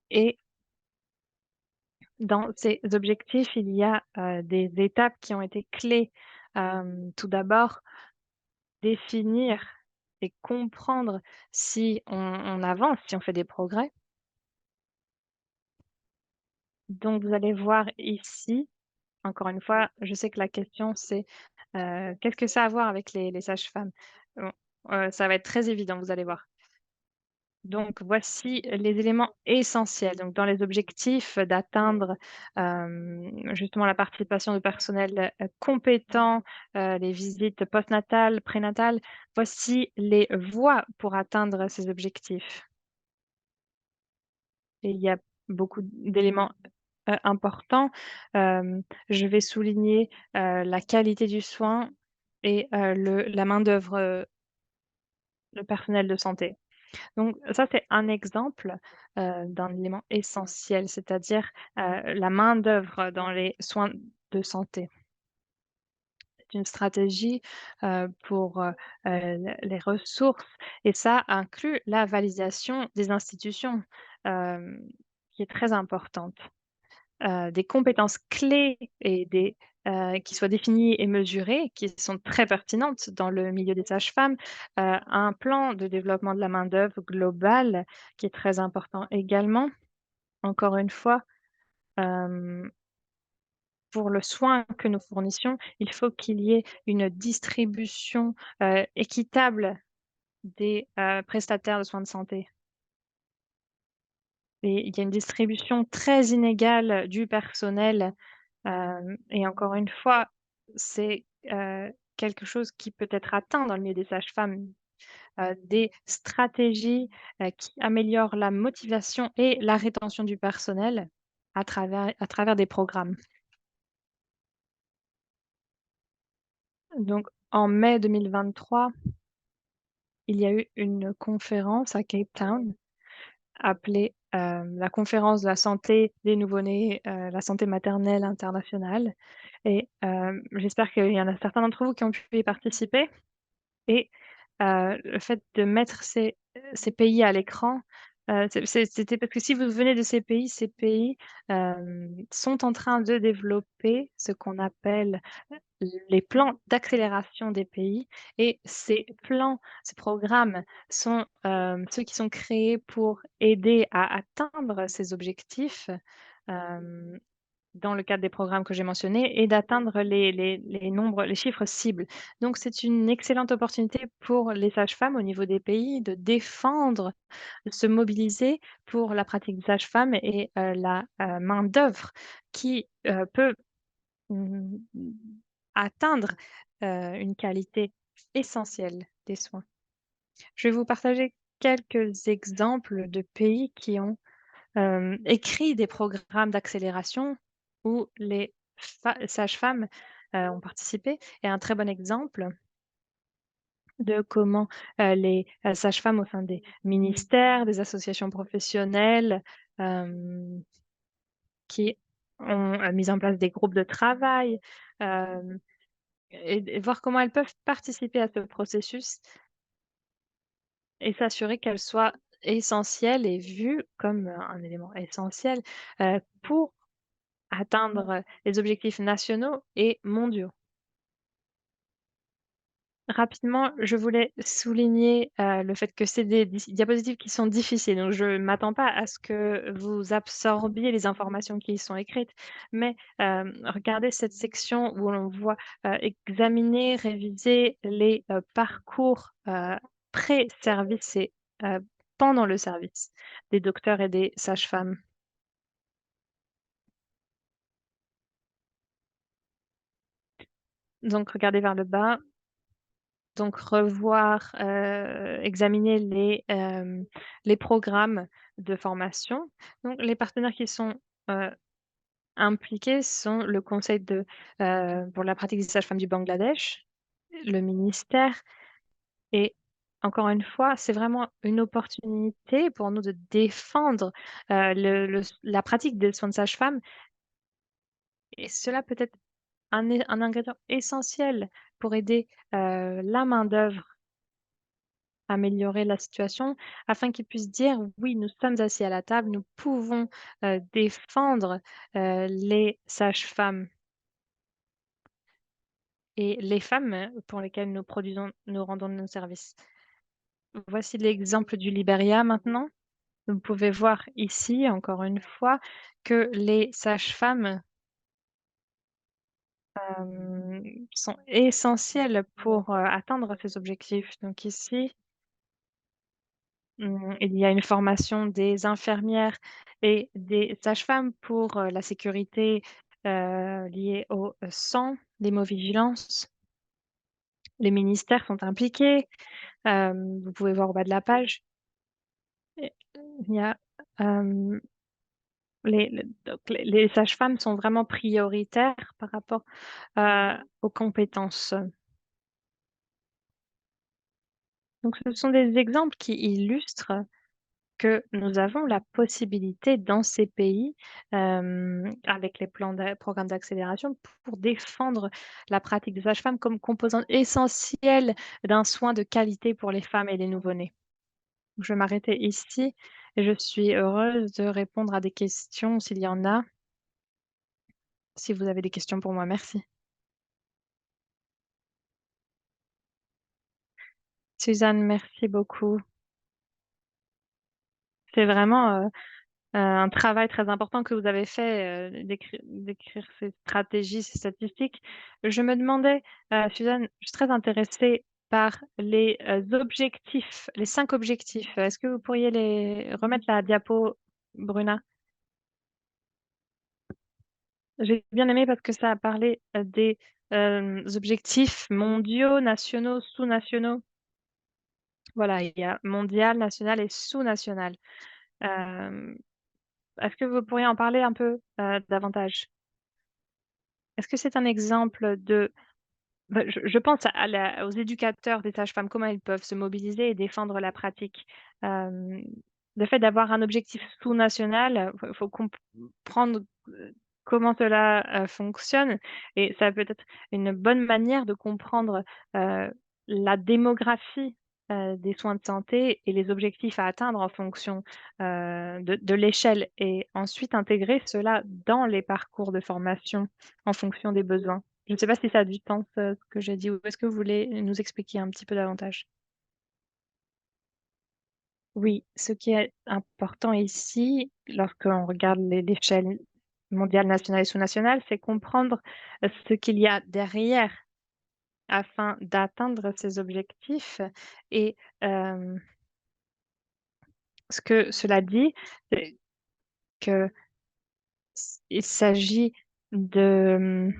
et dans ces objectifs, il y a, des étapes qui ont été clés. Tout d'abord, définir et comprendre si on avance, si on fait des progrès. Donc vous allez voir ici, encore une fois, je sais que la question c'est, qu'est-ce que ça a à voir avec les sages-femmes? Bon, ça va être très évident, vous allez voir. Donc voici les éléments essentiels. Donc dans les objectifs, d'atteindre, justement la participation de personnel, compétent, les visites postnatales, prénatales. Voici les voies pour atteindre ces objectifs et il y a beaucoup d'éléments, importants. Je vais souligner, la qualité du soin et la main-d'œuvre, le personnel de santé. Donc ça, c'est un exemple, d'un élément essentiel, c'est-à-dire, la main-d'œuvre dans les soins de santé. C'est une stratégie, pour, les ressources et ça inclut la validation des institutions, hem, qui est très importante. Des compétences clés et qui soient définies et mesurées, qui sont très pertinentes dans le milieu des sages-femmes. Un plan de développement de la main-d'œuvre global qui est très important également. Encore une fois, hem, pour le soin que nous fournissions, il faut qu'il y ait une distribution, équitable des, prestataires de soins de santé. Et il y a une distribution très inégale du personnel, et encore une fois, c'est, quelque chose qui peut être atteint dans le milieu des sages-femmes, des stratégies, qui améliorent la motivation et la rétention du personnel à travers des programmes. Donc en mai 2023, il y a eu une conférence à Cape Town appelée la conférence de la santé des nouveau-nés, la santé maternelle internationale et j'espère qu'il y en a certains d'entre vous qui ont pu y participer et le fait de mettre ces pays à l'écran, c'était parce que si vous venez de ces pays, sont en train de développer ce qu'on appelle les plans d'accélération des pays et ces programmes sont, ceux qui sont créés pour aider à atteindre ces objectifs, hem, dans le cadre des programmes que j'ai mentionnés et d'atteindre les chiffres cibles. Donc c'est une excellente opportunité pour les sages-femmes au niveau des pays de défendre, de se mobiliser pour la pratique des sages-femmes et la, main-d'œuvre qui, peut Mmh atteindre, une qualité essentielle des soins. Je vais vous partager quelques exemples de pays qui ont, écrit des programmes d'accélération où les sages-femmes, ont participé et un très bon exemple de comment, les, sages-femmes au sein des ministères, des associations professionnelles, hem, qui ont, mis en place des groupes de travail, hem et voir comment elles peuvent participer à ce processus et s'assurer qu'elles soient essentielles et vues comme, un élément essentiel, pour atteindre les objectifs nationaux et mondiaux. Rapidement, je voulais souligner, le fait que c'est des diapositives qui sont difficiles, donc je ne m'attends pas à ce que vous absorbiez les informations qui y sont écrites, mais regardez cette section où l'on voit, examiner, réviser les, parcours, pré-service et pendant le service des docteurs et des sages-femmes. Donc regardez vers le bas. Donc revoir, examiner les programmes de formation. Donc les partenaires qui sont, heu, impliqués sont le conseil pour la pratique des sages-femmes du Bangladesh, le ministère et encore une fois, c'est vraiment une opportunité pour nous de défendre, la pratique des soins de sage-femme et cela peut être un ingrédient essentiel pour aider, la main-d'œuvre améliorer la situation afin qu'ils puissent dire: «Oui, nous sommes assis à la table, nous pouvons, défendre, les sages-femmes et les femmes pour lesquelles nous rendons nos services». Voici l'exemple du Liberia maintenant. Vous pouvez voir ici, encore une fois, que les sages-femmes, sont essentielles pour, atteindre ces objectifs. Donc ici, il y a une formation des infirmières et des sages-femmes pour, la sécurité, liée au, sang, l'hémovigilance. Les ministères sont impliqués, vous pouvez voir au bas de la page et il y a, hem, les sages-femmes sont vraiment prioritaires par rapport, aux compétences. Donc ce sont des exemples qui illustrent que nous avons la possibilité dans ces pays, avec les programmes d'accélération pour défendre la pratique des sages-femmes comme composante essentielle d'un soin de qualité pour les femmes et les nouveau-nés. Je vais m'arrêter ici et je suis heureuse de répondre à des questions s'il y en a. Si vous avez des questions pour moi, merci. Suzanne, merci beaucoup. C'est vraiment, un travail très important que vous avez fait, d'écrire ces stratégies, ces statistiques. Je me demandais, Suzanne, je suis très intéressée par les, objectifs, les 5 objectifs. Est-ce que vous pourriez les remettre la diapo, Bruna? J'ai bien aimé parce que ça a parlé, des, objectifs mondiaux, nationaux, sous-nationaux. Voilà, il y a mondial, national et sous-national. Hem, est-ce que vous pourriez en parler un peu, davantage? Est-ce que c'est un exemple de je pense à aux éducateurs des sages-femmes, comment ils peuvent se mobiliser et défendre la pratique. Hem, le fait d'avoir un objectif sous-national, faut comprendre, comment cela, fonctionne et ça peut être une bonne manière de comprendre, heu, la démographie, des soins de santé et les objectifs à atteindre en fonction, de l'échelle et ensuite intégrer cela dans les parcours de formation en fonction des besoins. Je ne sais pas si ça a du sens, ce que j'ai dit ou est-ce que vous voulez nous expliquer un petit peu davantage? Oui, ce qui est important ici, lorsqu'on regarde l'échelle mondiale, nationale et sous-nationale, c'est comprendre, ce qu'il y a derrière afin d'atteindre ces objectifs et ce que cela dit, c'est qu'il s'agit de,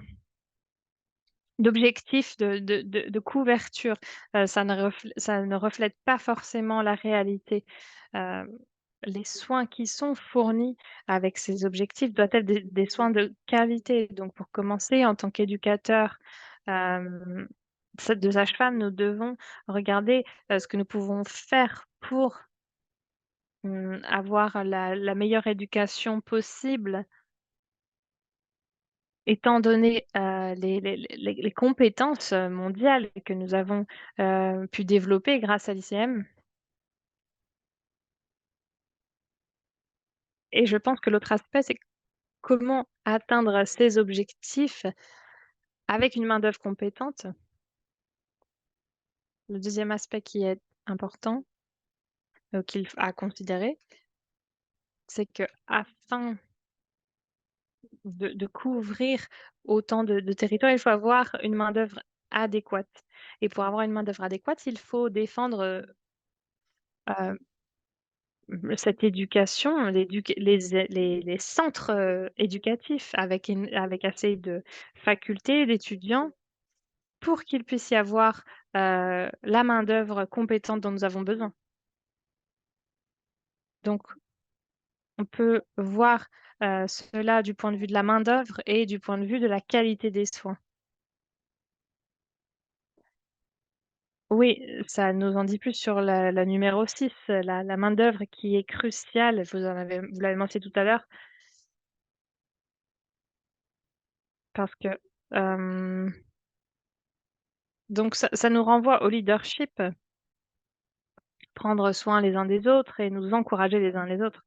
d'objectifs de couverture. Ça ne reflète pas forcément la réalité. Hem, les soins qui sont fournis avec ces objectifs doivent être des soins de qualité. Donc pour commencer, en tant qu'éducateur, hem, de sage-femme, nous devons regarder, ce que nous pouvons faire pour, avoir la meilleure éducation possible étant donné, les compétences, mondiales que nous avons, pu développer grâce à l'ICM et je pense que l'autre aspect, c'est comment atteindre ces objectifs avec une main-d'œuvre compétente. Le deuxième aspect qui est important, qu'il f à considérer, c'est qu'afin de couvrir autant de territoires, il faut avoir une main-d'œuvre adéquate et pour avoir une main-d'œuvre adéquate, il faut défendre, cette éducation, les centres, éducatifs avec assez de facultés, d'étudiants pour qu'il puisse y avoir, la main-d'œuvre compétente dont nous avons besoin. Donc on peut voir, cela du point de vue de la main-d'œuvre et du point de vue de la qualité des soins. Oui, ça nous en dit plus sur la numéro 6, la main-d'œuvre qui est cruciale, vous l'avez mentionné tout à l'heure, parce que, hem donc ça nous renvoie au leadership, prendre soin les uns des autres et nous encourager les uns les autres.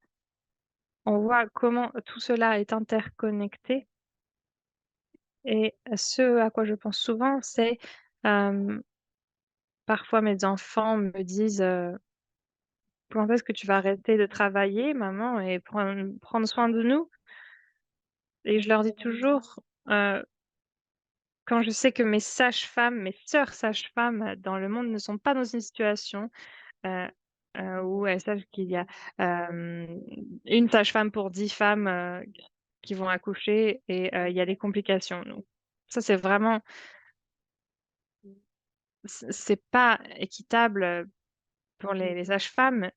On voit comment tout cela est interconnecté et ce à quoi je pense souvent, c'est, hem, parfois mes enfants me disent, «Quand est-ce que tu vas arrêter de travailler maman et prendre soin de nous?» et je leur dis toujours, quand je sais que mes sœurs sages-femmes dans le monde ne sont pas dans une situation Heu où elles savent qu'il y a, hem, 1 sage-femme pour 10 femmes, qui vont accoucher et il y a des complications. Donc ça, c'est vraiment c'est pas équitable, pour les sages-femmes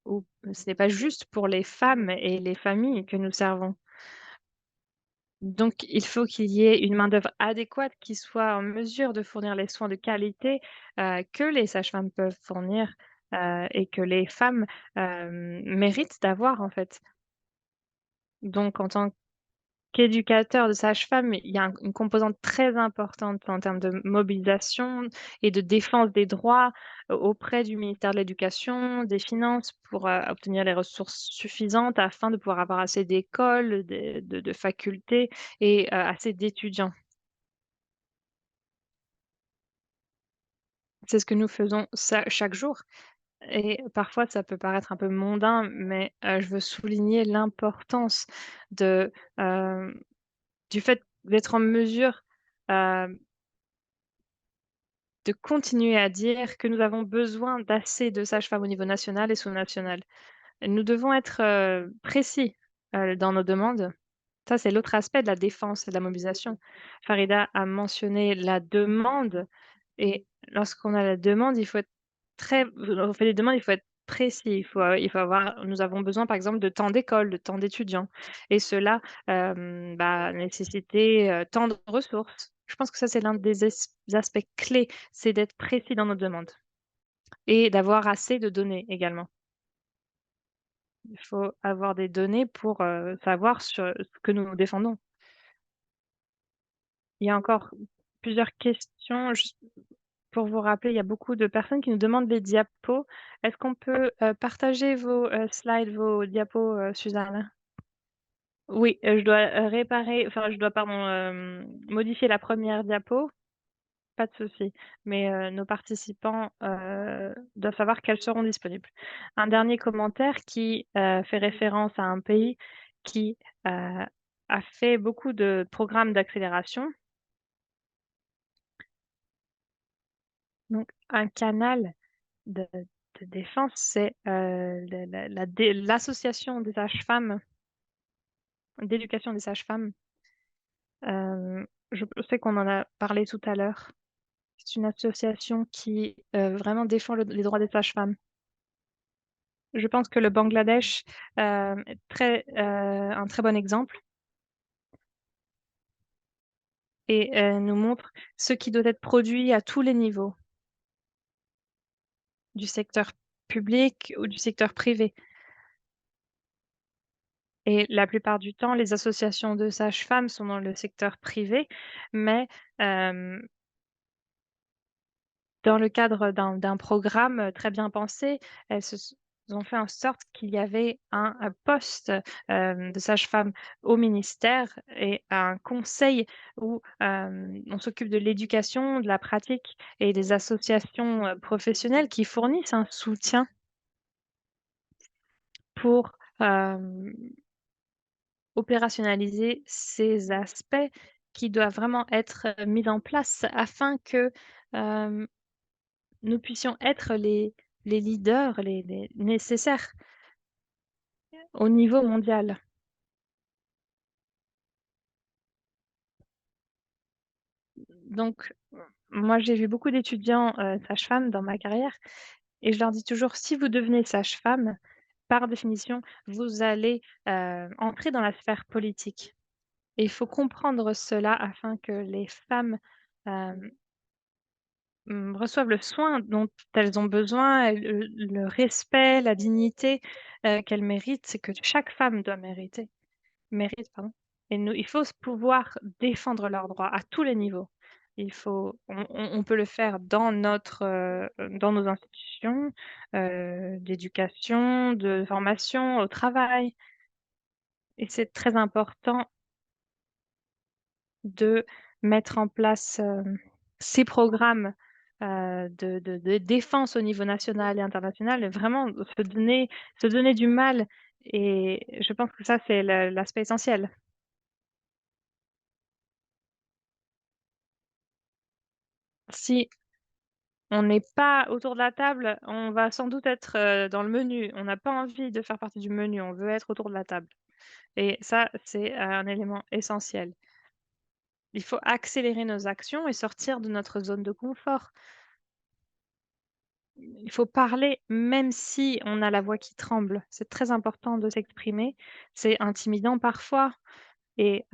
ou ce n'est pas juste pour les femmes et les familles que nous servons. Donc il faut qu'il y ait une main-d'œuvre adéquate qui soit en mesure de fournir les soins de qualité, que les sages-femmes peuvent fournir, et que les femmes, méritent d'avoir, en fait. Donc en tant qu'éducateur de sage-femme, il y a une composante très importante en termes de mobilisation et de défense des droits auprès du ministère de l'Éducation, des Finances pour, obtenir les ressources suffisantes afin de pouvoir avoir assez d'écoles, de facultés et assez d'étudiants. C'est ce que nous faisons chaque jour et parfois ça peut paraître un peu mondain, mais je veux souligner l'importance de, hem, du fait d'être en mesure, hem de continuer à dire que nous avons besoin d'assez de sages-femmes au niveau national et sous-national. Nous devons être, précis, dans nos demandes. Ça, c'est l'autre aspect de la défense et de la mobilisation. Farida a mentionné la demande et lorsqu'on a la demande, il faut être on fait des demandes, il faut être précis. Il faut avoir nous avons besoin, par exemple, de tant d'écoles, de tant d'étudiants et cela, nécessiter, tant de ressources. Je pense que ça, c'est l'un des aspects clés, c'est d'être précis dans nos demandes et d'avoir assez de données également. Il faut avoir des données pour, savoir sur ce que nous défendons. Il y a encore plusieurs questions, juste pour vous rappeler, il y a beaucoup de personnes qui nous demandent des diapos. Est-ce qu'on peut, partager vos, slides, vos diapos, Suzanne? Oui, je dois, réparer enfin je dois pardon, modifier la première diapo, pas de souci, mais nos participants, doivent savoir qu'elles seront disponibles. Un dernier commentaire qui, fait référence à un pays qui, a fait beaucoup de programmes d'accélération. Donc un canal de défense, c'est, le la dé l'association des sages-femmes, d'éducation des sages-femmes. Je sais qu'on en a parlé tout à l'heure. C'est une association qui, vraiment défend les droits des sages-femmes. Je pense que le Bangladesh, est un très bon exemple et nous montre ce qui doit être produit à tous les niveaux, du secteur public ou du secteur privé. Et la plupart du temps, les associations de sages-femmes sont dans le secteur privé, mais hem, dans le cadre d'un programme, très bien pensé, elles ont fait en sorte qu'il y avait un poste, de sage-femme au ministère et un conseil où, on s'occupe de l'éducation, de la pratique et des associations, professionnelles qui fournissent un soutien pour, opérationnaliser ces aspects qui doivent vraiment être, mis en place afin que, hem, nous puissions être les leaders, les nécessaires au niveau mondial. Donc, moi, j'ai vu beaucoup d'étudiants, sages-femmes dans ma carrière et je leur dis toujours: «Si vous devenez sage-femme, par définition, vous allez, entrer dans la sphère politique» et il faut comprendre cela afin que les femmes, hem reçoivent le soin dont elles ont besoin et le respect, la dignité, qu'elles méritent, c'est que chaque femme doit mérite, pardon et nous il faut pouvoir défendre leurs droits à tous les niveaux. Il faut on peut le faire dans nos institutions, d'éducation, de formation, au travail et c'est très important de mettre en place, ces programmes, de défense au niveau national et international et vraiment se donner du mal et je pense que ça, c'est l'aspect essentiel. Si on n'est pas autour de la table, on va sans doute être, dans le menu. On n'a pas envie de faire partie du menu, on veut être autour de la table et ça, c'est un élément essentiel. Il faut accélérer nos actions et sortir de notre zone de confort. Il faut parler même si on a la voix qui tremble. C'est très important de s'exprimer. C'est intimidant parfois et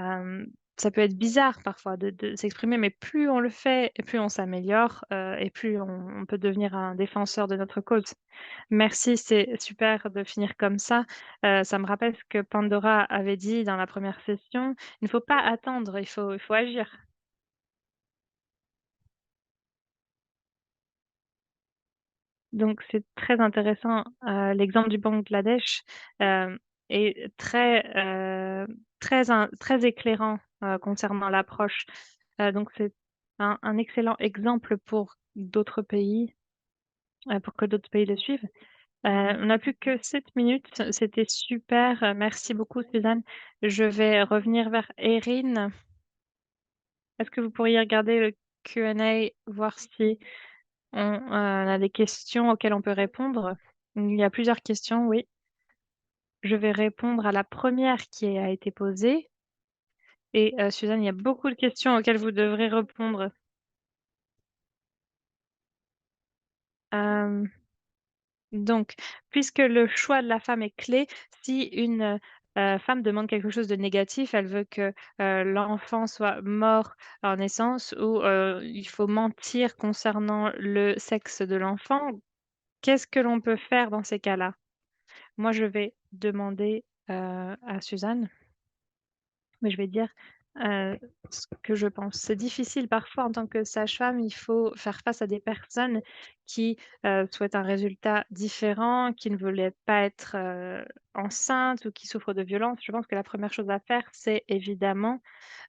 ça peut être bizarre parfois de s'exprimer, mais plus on le fait et plus on s'améliore, et plus on peut devenir un défenseur de notre cause. Merci, c'est super de finir comme ça. Ça me rappelle ce que Pandora avait dit dans la première session: «Il ne faut pas attendre, il faut agir». Donc c'est très intéressant, l'exemple du Bangladesh, hem, est très éclairant, concernant l'approche. Donc c'est un excellent exemple pour d'autres pays, pour que d'autres pays le suivent. On n'a plus que 7 minutes, c'était super, merci beaucoup Suzanne. Je vais revenir vers Erin. Est-ce que vous pourriez regarder le Q&A, voir si on a des questions auxquelles on peut répondre? Il y a plusieurs questions, oui. Je vais répondre à la première qui a été posée et Suzanne, il y a beaucoup de questions auxquelles vous devrez répondre. Hem, donc puisque le choix de la femme est clé, si une, femme demande quelque chose de négatif, elle veut que, l'enfant soit mort en naissance ou, il faut mentir concernant le sexe de l'enfant, qu'est-ce que l'on peut faire dans ces cas-là? Moi, je vais demander, à Suzanne, mais je vais dire, heu, ce que je pense. C'est difficile parfois en tant que sage-femme, il faut faire face à des personnes qui, souhaitent un résultat différent, qui ne voulaient pas être, enceintes ou qui souffrent de violences. Je pense que la première chose à faire, c'est évidemment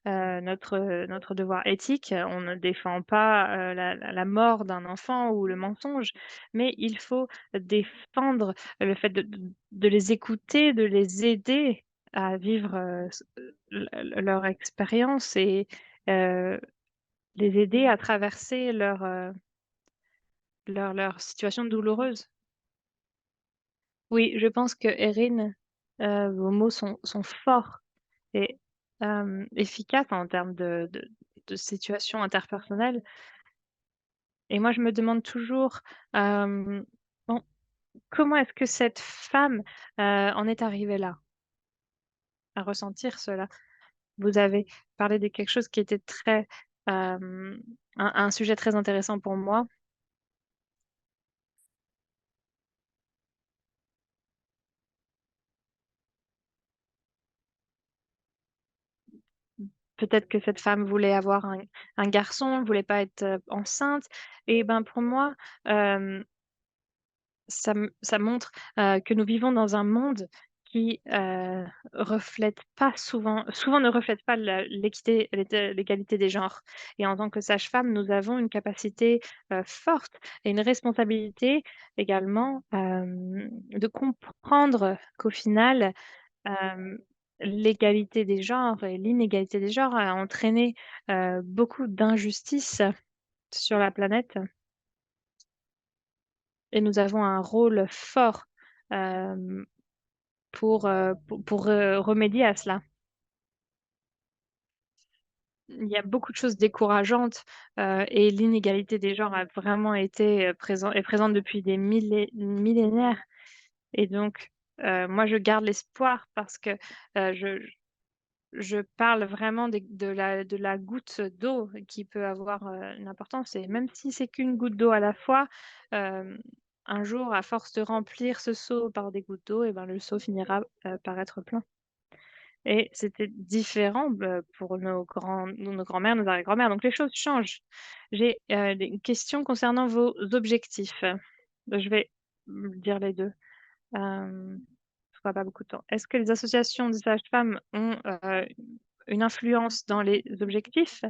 notre devoir éthique. On ne défend pas, la mort d'un enfant ou le mensonge, mais il faut défendre le fait de les écouter, de les aider à vivre, leur expérience et heu, les aider à traverser leur situation douloureuse. Oui, je pense que Erin, vos mots sont forts et efficaces en termes de situation interpersonnelle. Et moi, je me demande toujours, bon, comment est-ce que cette femme, en est arrivée là, à ressentir cela? Vous avez parlé de quelque chose qui était très, un sujet très intéressant pour moi. Peut-être que cette femme voulait avoir un garçon, voulait pas être, enceinte et ben, pour moi, hem ça montre, que nous vivons dans un monde qui, reflète pas souvent ne reflète pas l'égalité des genres et en tant que sage-femme, nous avons une capacité, forte et une responsabilité également, de comprendre qu'au final, hem, l'égalité des genres et l'inégalité des genres a entraîné, beaucoup d'injustices sur la planète. Et nous avons un rôle fort, hem, pour remédier à cela. Il y a beaucoup de choses décourageantes, et l'inégalité des genres a vraiment été, présente depuis des millénaires et donc moi je garde l'espoir parce que, je parle vraiment de la goutte d'eau qui peut avoir, une importance et même si c'est qu'une goutte d'eau à la fois, hem, un jour, à force de remplir ce seau par des gouttes d'eau et ben, le seau finira, par être plein et c'était différent, pour nos grands-mères, nos arrière-grand-mères, donc les choses changent. J'ai, des questions concernant vos objectifs. Je vais, dire les 2. Hem, je crois pas beaucoup de temps. Est-ce que les associations de sages-femmes ont, une influence dans les objectifs?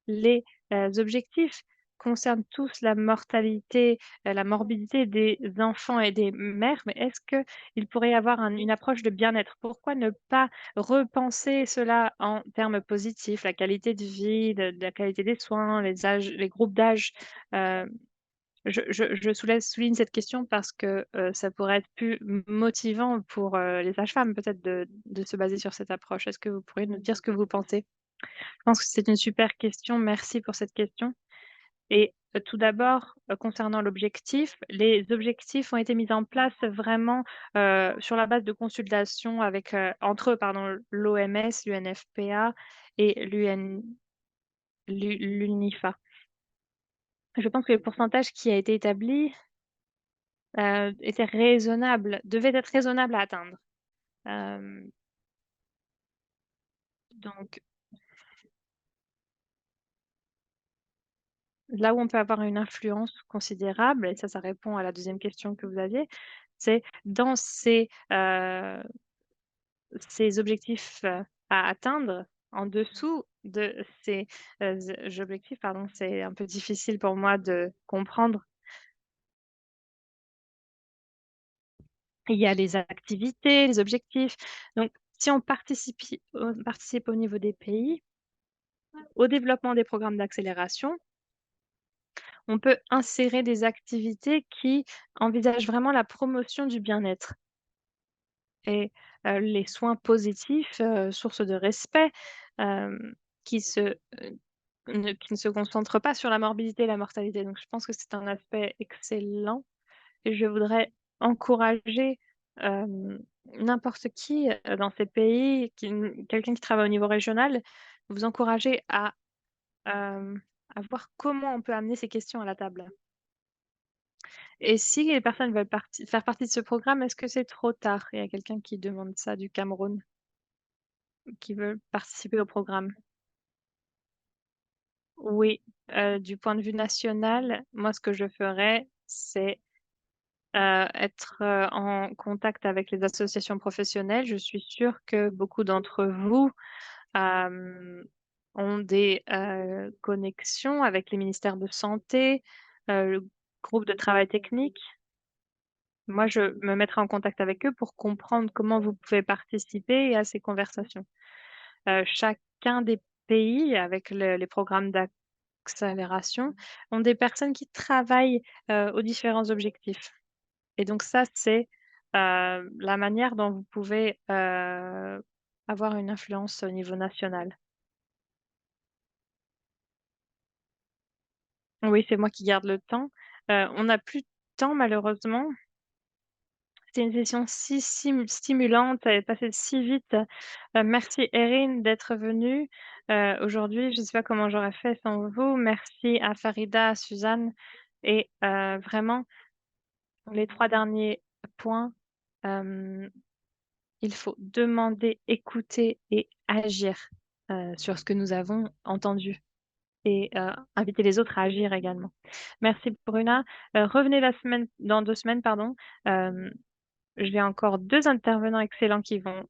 Les, objectifs concernent tous la mortalité, la morbidité des enfants et des mères, mais est-ce qu'il pourrait y avoir une approche de bien-être? Pourquoi ne pas repenser cela en termes positifs? La qualité de vie, de la qualité des soins, les âges, les groupes d'âge, heu je souligne cette question parce que, ça pourrait être plus motivant pour, les sages-femmes peut-être de se baser sur cette approche. Est-ce que vous pourriez nous dire ce que vous pensez? Je pense que c'est une super question, merci pour cette question et tout d'abord, concernant l'objectif, les objectifs ont été mis en place vraiment, sur la base de consultations avec, entre eux pardon, l'OMS, l'UNFPA et l'UNIFA. Je pense que le pourcentage qui a été établi était raisonnable, devait être raisonnable à atteindre. Hem, donc là où on peut avoir une influence considérable et ça répond à la deuxième question que vous aviez, c'est dans ces objectifs, à atteindre, en dessous de ces, objectifs, pardon, c'est un peu difficile pour moi de comprendre. Il y a les activités, les objectifs, donc si on participe au niveau des pays, au développement des programmes d'accélération, on peut insérer des activités qui envisagent vraiment la promotion du bien-être et les soins positifs, source de respect, hem, qui se, qui ne se concentrent pas sur la morbidité et la mortalité. Donc je pense que c'est un aspect excellent et je voudrais encourager, n'importe qui, dans ces pays, quelqu'un qui travaille au niveau régional, vous encourager hem, à voir comment on peut amener ces questions à la table. Et si les personnes veulent faire partie de ce programme, est-ce que c'est trop tard? Il y a quelqu'un qui demande ça du Cameroun, qui veut participer au programme. Oui, du point de vue national, moi, ce que je ferais, c'est, être, en contact avec les associations professionnelles. Je suis sûre que beaucoup d'entre vous, hem, ont des, connexions avec les ministères de santé, le groupe de travail technique. Moi, je me mettrai en contact avec eux pour comprendre comment vous pouvez participer à ces conversations. Chacun des pays avec les programmes d'accélération ont des personnes qui travaillent, aux différents objectifs et donc ça, c'est, la manière dont vous pouvez, avoir une influence au niveau national. Oui, c'est moi qui garde le temps. On n'a plus de temps malheureusement. C'était une session si stimulante, elle est passée si vite. Merci Erin d'être venue, aujourd'hui. Je ne sais pas comment j'aurais fait sans vous. Merci à Farida, à Suzanne et vraiment les 3 derniers points, hem, il faut demander, écouter et agir, sur ce que nous avons entendu et inviter les autres à agir également. Merci Bruna, revenez la semaine dans 2 semaines, pardon, hem j'ai encore 2 intervenants excellents qui vont,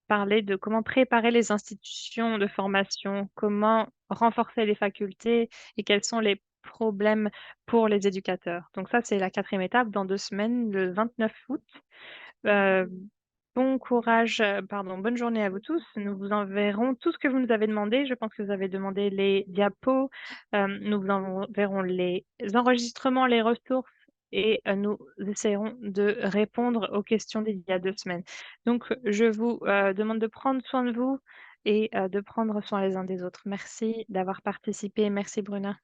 parler de comment préparer les institutions de formation, comment renforcer les facultés et quels sont les problèmes pour les éducateurs. Donc ça, c'est la 4e étape dans 2 semaines, le 29 août. Heu, bon courage, pardon, bonne journée à vous tous. Nous vous enverrons tout ce que vous nous avez demandé. Je pense que vous avez demandé les diapos, nous vous enverrons les enregistrements, les ressources et nous essaierons de répondre aux questions d'il y a 2 semaines. Donc je vous, demande de prendre soin de vous et de prendre soin les uns des autres. Merci d'avoir participé. Merci Bruna.